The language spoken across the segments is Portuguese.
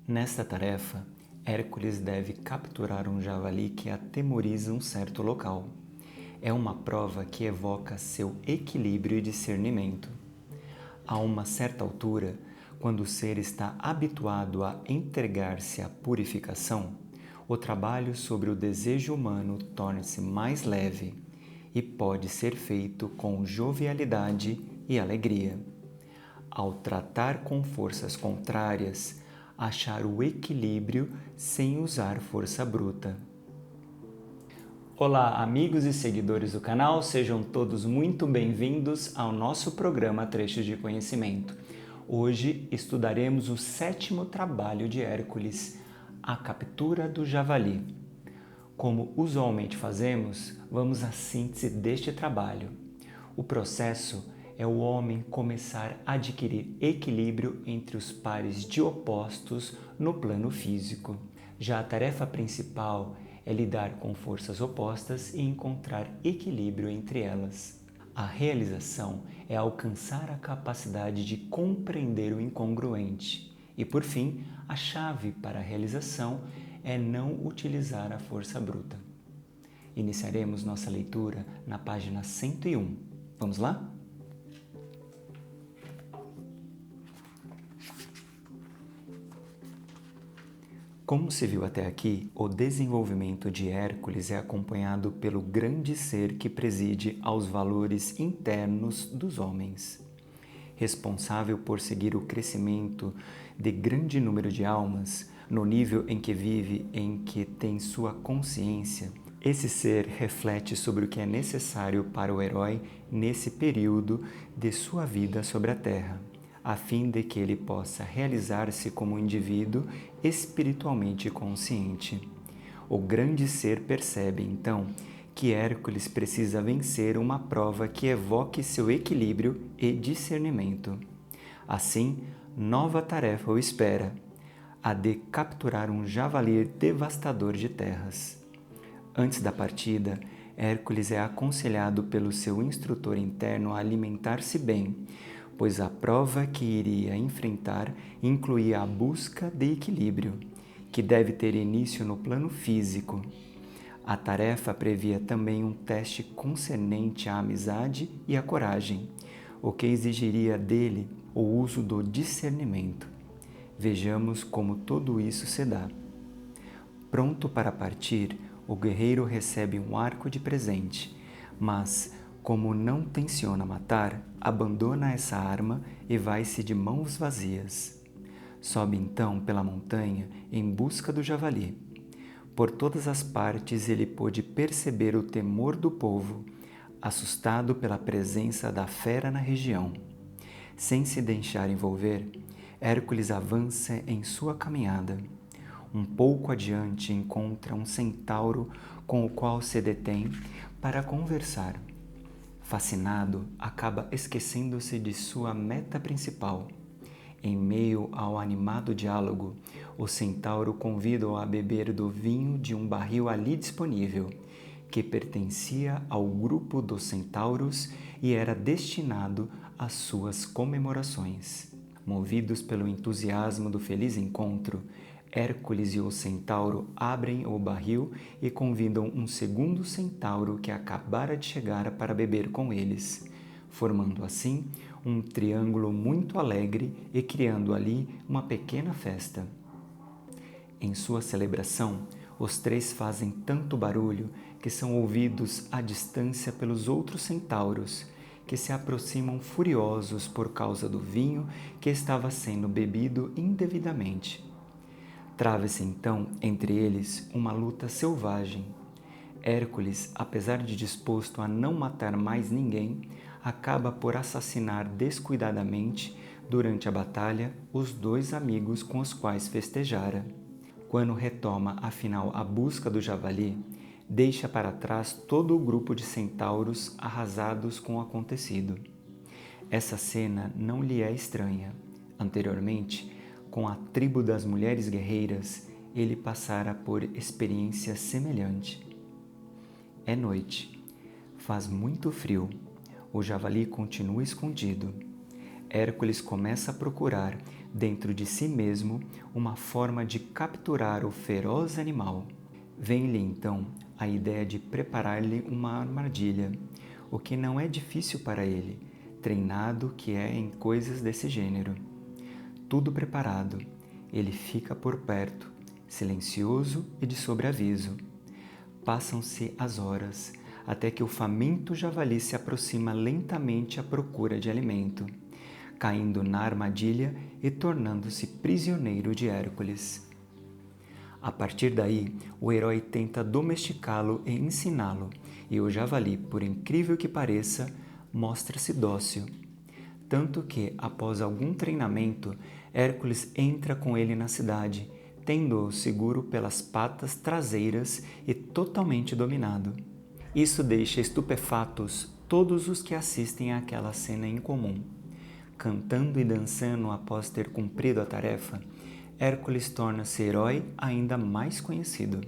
Nesta tarefa, Hércules deve capturar um javali que atemoriza um certo local. É uma prova que evoca seu equilíbrio e discernimento. A uma certa altura, quando o ser está habituado a entregar-se à purificação, o trabalho sobre o desejo humano torna-se mais leve e pode ser feito com jovialidade e alegria. Ao tratar com forças contrárias, achar o equilíbrio sem usar força bruta. Olá, amigos e seguidores do canal, sejam todos muito bem-vindos ao nosso programa Trechos de Conhecimento. Hoje estudaremos o 7º trabalho de Hércules, a captura do javali. Como usualmente fazemos, vamos à síntese deste trabalho. O processo é o homem começar a adquirir equilíbrio entre os pares de opostos no plano físico. Já a tarefa principal é lidar com forças opostas e encontrar equilíbrio entre elas. A realização é alcançar a capacidade de compreender o incongruente. E, por fim, a chave para a realização é não utilizar a força bruta. Iniciaremos nossa leitura na página 101. Vamos lá? Como se viu até aqui, o desenvolvimento de Hércules é acompanhado pelo grande ser que preside aos valores internos dos homens. Responsável por seguir o crescimento de grande número de almas, no nível em que vive, em que tem sua consciência, esse ser reflete sobre o que é necessário para o herói nesse período de sua vida sobre a Terra, a fim de que ele possa realizar-se como um indivíduo espiritualmente consciente. O grande ser percebe, então, que Hércules precisa vencer uma prova que evoque seu equilíbrio e discernimento. Assim, nova tarefa o espera, a de capturar um javali devastador de terras. Antes da partida, Hércules é aconselhado pelo seu instrutor interno a alimentar-se bem, pois a prova que iria enfrentar incluía a busca de equilíbrio, que deve ter início no plano físico. A tarefa previa também um teste concernente à amizade e à coragem, o que exigiria dele o uso do discernimento. Vejamos como tudo isso se dá. Pronto para partir, o guerreiro recebe um arco de presente, mas, como não tenciona matar, abandona essa arma e vai-se de mãos vazias. Sobe então pela montanha em busca do javali. Por todas as partes ele pôde perceber o temor do povo, assustado pela presença da fera na região. Sem se deixar envolver, Hércules avança em sua caminhada. Um pouco adiante encontra um centauro com o qual se detém para conversar. Fascinado, acaba esquecendo-se de sua meta principal. Em meio ao animado diálogo, o centauro convida-o a beber do vinho de um barril ali disponível, que pertencia ao grupo dos centauros e era destinado às suas comemorações. Movidos pelo entusiasmo do feliz encontro, Hércules e o centauro abrem o barril e convidam um segundo centauro que acabara de chegar para beber com eles, formando assim um triângulo muito alegre e criando ali uma pequena festa. Em sua celebração, os três fazem tanto barulho que são ouvidos à distância pelos outros centauros, que se aproximam furiosos por causa do vinho que estava sendo bebido indevidamente. Trava-se então entre eles uma luta selvagem. Hércules, apesar de disposto a não matar mais ninguém, acaba por assassinar descuidadamente, durante a batalha, os dois amigos com os quais festejara. Quando retoma, afinal, a busca do javali, deixa para trás todo o grupo de centauros arrasados com o acontecido. Essa cena não lhe é estranha. Anteriormente, com a tribo das mulheres guerreiras, ele passara por experiência semelhante. É noite. Faz muito frio. O javali continua escondido. Hércules começa a procurar, dentro de si mesmo uma forma de capturar o feroz animal. Vem-lhe então a ideia de preparar-lhe uma armadilha, o que não é difícil para ele, treinado que é em coisas desse gênero. Tudo preparado, ele fica por perto, silencioso e de sobreaviso. Passam-se as horas, até que o faminto javali se aproxima lentamente à procura de alimento, caindo na armadilha e tornando-se prisioneiro de Hércules. A partir daí, o herói tenta domesticá-lo e ensiná-lo, e o javali, por incrível que pareça, mostra-se dócil. Tanto que, após algum treinamento, Hércules entra com ele na cidade, tendo-o seguro pelas patas traseiras e totalmente dominado. Isso deixa estupefatos todos os que assistem àquela cena incomum. Cantando e dançando após ter cumprido a tarefa, Hércules torna-se herói ainda mais conhecido.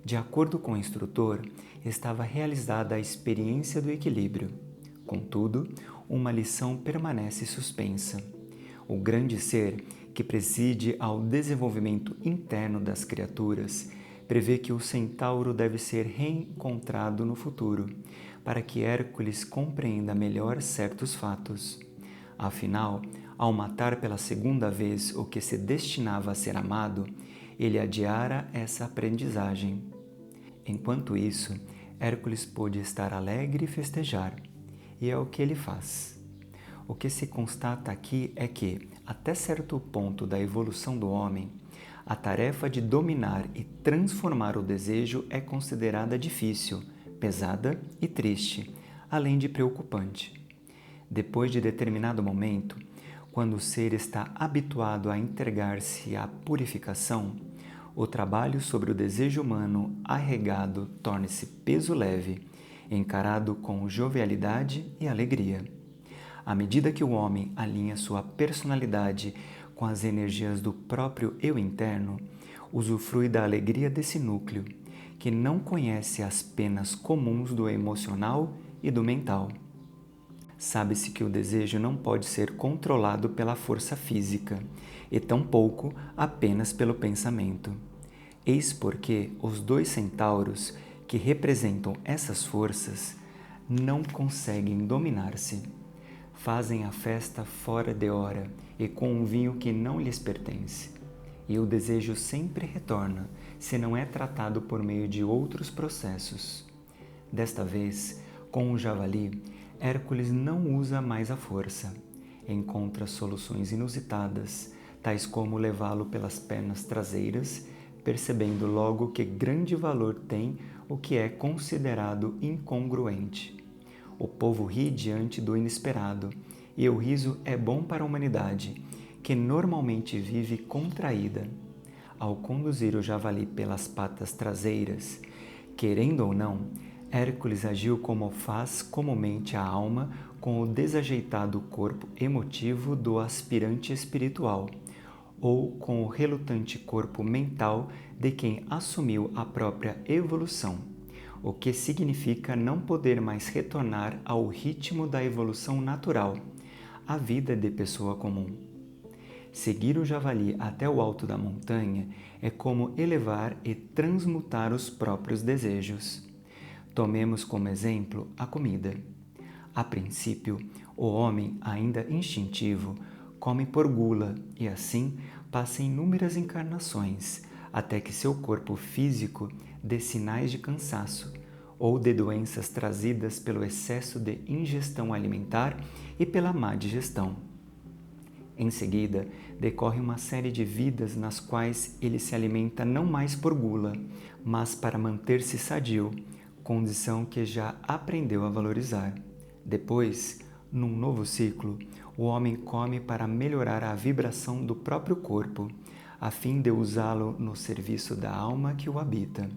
De acordo com o instrutor, estava realizada a experiência do equilíbrio. Contudo, uma lição permanece suspensa. O grande ser, que preside ao desenvolvimento interno das criaturas, prevê que o centauro deve ser reencontrado no futuro, para que Hércules compreenda melhor certos fatos. Afinal, ao matar pela segunda vez o que se destinava a ser amado, ele adiara essa aprendizagem. Enquanto isso, Hércules pôde estar alegre e festejar, e é o que ele faz. O que se constata aqui é que, até certo ponto da evolução do homem, a tarefa de dominar e transformar o desejo é considerada difícil, pesada e triste, além de preocupante. Depois de determinado momento, quando o ser está habituado a entregar-se à purificação, o trabalho sobre o desejo humano arregado torna-se peso leve, encarado com jovialidade e alegria. À medida que o homem alinha sua personalidade com as energias do próprio eu interno, usufrui da alegria desse núcleo, que não conhece as penas comuns do emocional e do mental. Sabe-se que o desejo não pode ser controlado pela força física, e tampouco apenas pelo pensamento. Eis porque os dois centauros, que representam essas forças, não conseguem dominar-se. Fazem a festa fora de hora e com um vinho que não lhes pertence. E o desejo sempre retorna, se não é tratado por meio de outros processos. Desta vez, com o javali, Hércules não usa mais a força. Encontra soluções inusitadas, tais como levá-lo pelas pernas traseiras, percebendo logo que grande valor tem o que é considerado incongruente. O povo ri diante do inesperado, e o riso é bom para a humanidade, que normalmente vive contraída. Ao conduzir o javali pelas patas traseiras, querendo ou não, Hércules agiu como faz comumente a alma com o desajeitado corpo emotivo do aspirante espiritual, ou com o relutante corpo mental de quem assumiu a própria evolução, o que significa não poder mais retornar ao ritmo da evolução natural, a vida de pessoa comum. Seguir o javali até o alto da montanha é como elevar e transmutar os próprios desejos. Tomemos como exemplo a comida. A princípio, o homem, ainda instintivo, come por gula e assim passa inúmeras encarnações, até que seu corpo físico dê sinais de cansaço ou de doenças trazidas pelo excesso de ingestão alimentar e pela má digestão. Em seguida, decorre uma série de vidas nas quais ele se alimenta não mais por gula, mas para manter-se sadio, condição que já aprendeu a valorizar. Depois, num novo ciclo, o homem come para melhorar a vibração do próprio corpo, a fim de usá-lo no serviço da alma que o habita.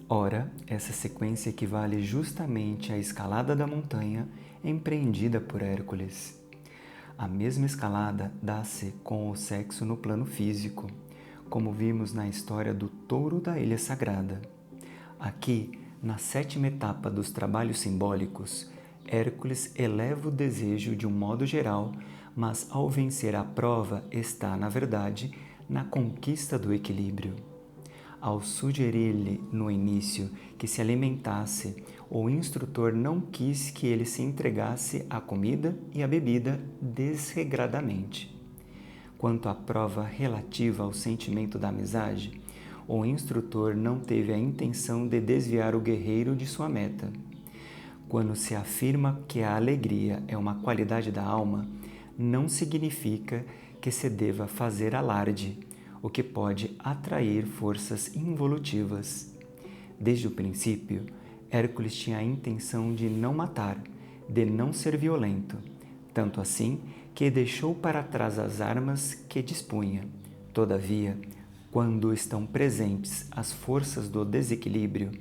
Ora, essa sequência equivale justamente à escalada da montanha empreendida por Hércules. A mesma escalada dá-se com o sexo no plano físico, como vimos na história do touro da Ilha Sagrada. Aqui, na sétima etapa dos trabalhos simbólicos, Hércules eleva o desejo de um modo geral, mas ao vencer a prova está, na verdade, na conquista do equilíbrio. Ao sugerir-lhe no início que se alimentasse, o instrutor não quis que ele se entregasse à comida e à bebida desregradamente. Quanto à prova relativa ao sentimento da amizade, o instrutor não teve a intenção de desviar o guerreiro de sua meta. Quando se afirma que a alegria é uma qualidade da alma, não significa que se deva fazer alarde, o que pode atrair forças involutivas. Desde o princípio, Hércules tinha a intenção de não matar, de não ser violento, tanto assim que deixou para trás as armas que dispunha. Todavia, quando estão presentes as forças do desequilíbrio,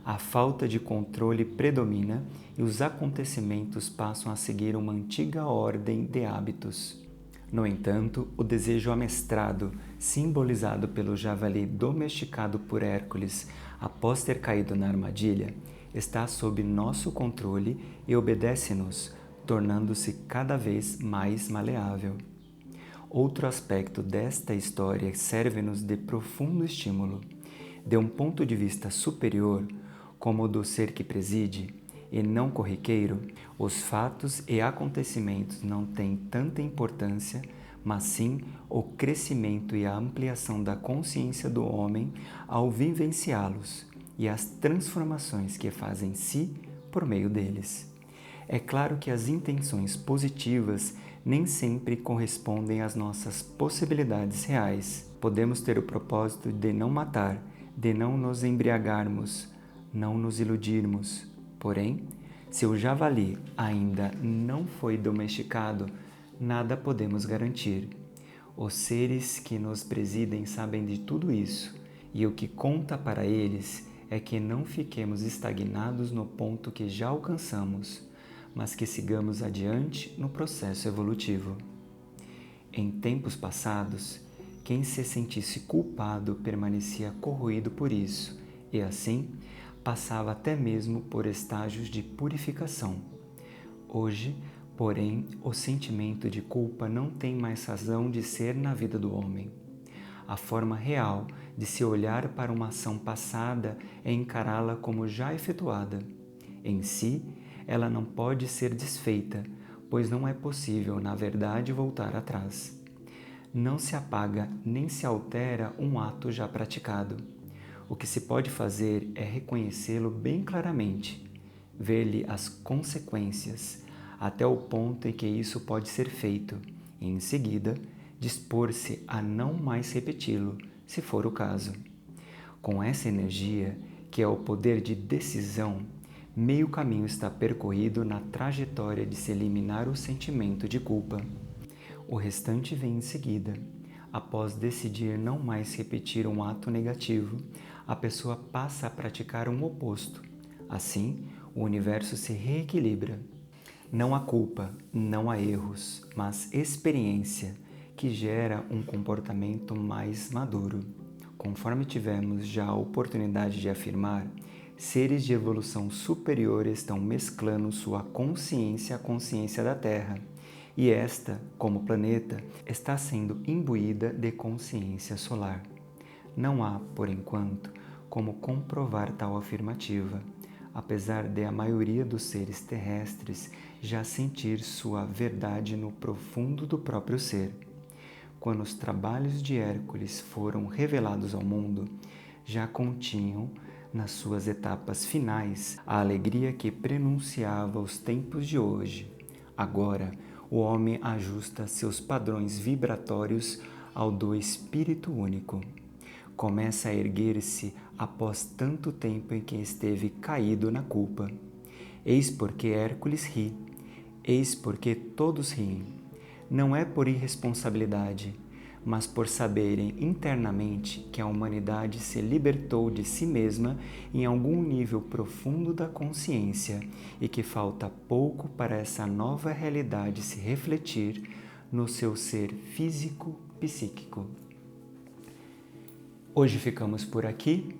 a falta de controle predomina e os acontecimentos passam a seguir uma antiga ordem de hábitos. No entanto, o desejo amestrado, simbolizado pelo javali domesticado por Hércules após ter caído na armadilha, está sob nosso controle e obedece-nos, tornando-se cada vez mais maleável. Outro aspecto desta história serve-nos de profundo estímulo. De um ponto de vista superior, como o do ser que preside, e não corriqueiro, os fatos e acontecimentos não têm tanta importância, mas sim o crescimento e a ampliação da consciência do homem ao vivenciá-los e as transformações que fazem si por meio deles. É claro que as intenções positivas nem sempre correspondem às nossas possibilidades reais. Podemos ter o propósito de não matar, de não nos embriagarmos, não nos iludirmos. Porém, se o javali ainda não foi domesticado, nada podemos garantir. Os seres que nos presidem sabem de tudo isso, e o que conta para eles é que não fiquemos estagnados no ponto que já alcançamos, mas que sigamos adiante no processo evolutivo. Em tempos passados, quem se sentisse culpado permanecia corroído por isso, e assim passava até mesmo por estágios de purificação. Hoje, porém, o sentimento de culpa não tem mais razão de ser na vida do homem. A forma real de se olhar para uma ação passada é encará-la como já efetuada. Em si, ela não pode ser desfeita, pois não é possível, na verdade, voltar atrás. Não se apaga nem se altera um ato já praticado. O que se pode fazer é reconhecê-lo bem claramente, ver-lhe as consequências, até o ponto em que isso pode ser feito, e em seguida, dispor-se a não mais repeti-lo, se for o caso. Com essa energia, que é o poder de decisão, meio caminho está percorrido na trajetória de se eliminar o sentimento de culpa. O restante vem em seguida. Após decidir não mais repetir um ato negativo, a pessoa passa a praticar um oposto. Assim, o universo se reequilibra. Não há culpa, não há erros, mas experiência que gera um comportamento mais maduro. Conforme tivemos já a oportunidade de afirmar, seres de evolução superior estão mesclando sua consciência à consciência da Terra, e esta, como planeta, está sendo imbuída de consciência solar. Não há, por enquanto, como comprovar tal afirmativa, apesar de a maioria dos seres terrestres já sentir sua verdade no profundo do próprio ser. Quando os trabalhos de Hércules foram revelados ao mundo, já continham, nas suas etapas finais, a alegria que prenunciava os tempos de hoje. Agora, o homem ajusta seus padrões vibratórios ao do Espírito Único. Começa a erguer-se após tanto tempo em que esteve caído na culpa. Eis porque Hércules ri, eis porque todos riem. Não é por irresponsabilidade, mas por saberem internamente que a humanidade se libertou de si mesma em algum nível profundo da consciência e que falta pouco para essa nova realidade se refletir no seu ser físico-psíquico. Hoje ficamos por aqui.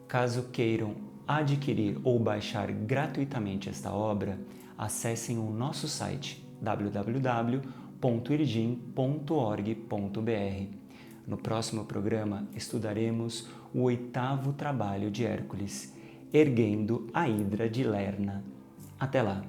Caso queiram adquirir ou baixar gratuitamente esta obra, acessem o nosso site www.mantra-yoga.com www.irgim.org.br. No próximo programa estudaremos o 8º trabalho de Hércules, Erguendo a Hidra de Lerna. Até lá!